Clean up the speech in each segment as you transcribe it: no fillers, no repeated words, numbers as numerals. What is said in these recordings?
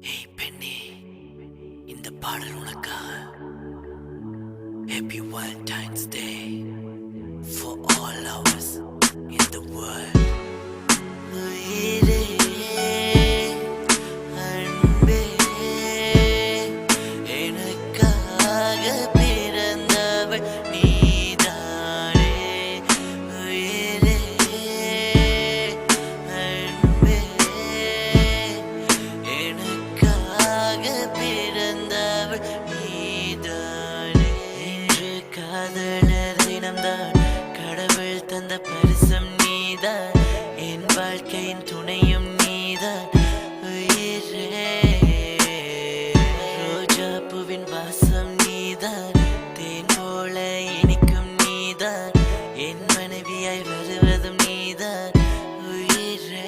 Hey Penny, இந்த பாடல் உனக்காக. Happy Valentine's Day for all lovers in the world. உயிரே அன்பே எனக்காக பிறந்தவள் நீதானே. உயிரே அன்பே எனக்காக பிறந்தவள் நீதானே. இன்று காதலர் தினம்தான், கடவுள் தந்த பரிசம் நீதான், என் வாழ்க்கையின் துணையும் நீதான். உயிரே ரோஜா பூவின் வாசம் நீதான், தேன் போல இனிக்கும் நீதான், என் மனைவியாய் வருவதும் நீதான். உயிரே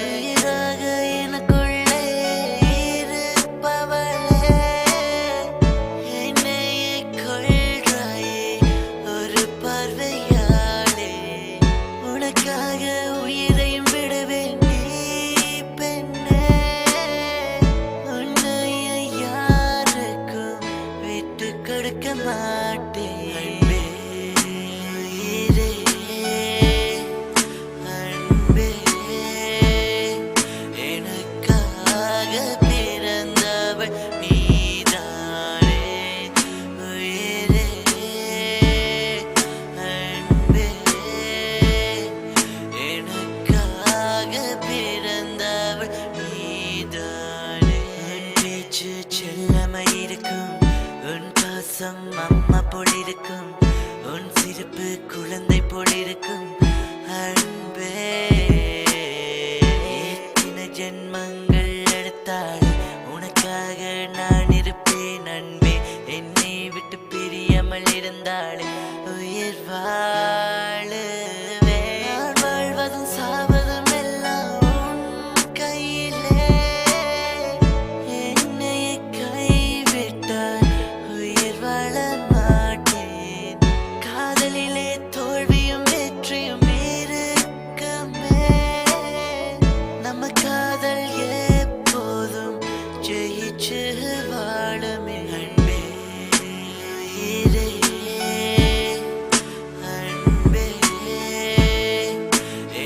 உயிராக எனக்குள்ளே இருப்பவளே, என்னையே கொள்றாயே ஒரு பார்வையாலே. உனக்காக உயிரையும் விடுவேன் நீ பெண்ணே, உன்னையை யாருக்கும் விட்டு கொடுக்க மாட்டேன். உயிரே அன்பே எனக்காக பிறந்தவள் நீதானே. உயிரே அன்பே எனக்காக பிறந்தவள் நீதானே. உன் பேச்சு செல்லமாய் இருக்கும், உன் பாசம் அம்மா போல் இருக்கும், உன் சிரிப்பு குழந்தை போல் இருக்கும். அன்பே எத்தனை ஜென்மங்கள் எடுத்தால் உனக்காக நான் இருப்பேன். அன்பே என்னை விட்டு பிரியாமல் இருந்தால் உயிர் வாழுவே. நான் வாழ்வதும் சாவதும் எல்லாம் உன் கையிலே, என்னையே கைவிட்டால் உயிர் வாழ மாட்டேன். காதலிலே தோல்வியும் வெற்றியும் இருக்குமே, நம்ம காதல் எப்போதும் ஜெயிச்சு வாழுமே. அன்பே உயிரே அன்பே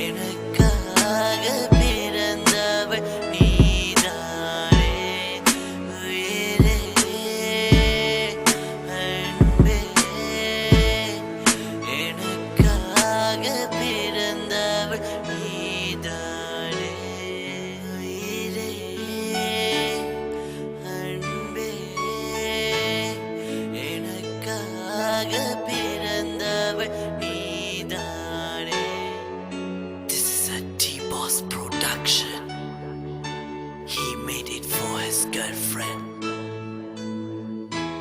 எனக்காக பிறந்தவள் நீதானே. உயிரே அன்பே எனக்காக பிறந்தவள் நீதானே. உயிரே அன்பே எனக்காக பிறந்தவள் நீதானே. This is a T-Boss production. He made it for his girlfriend.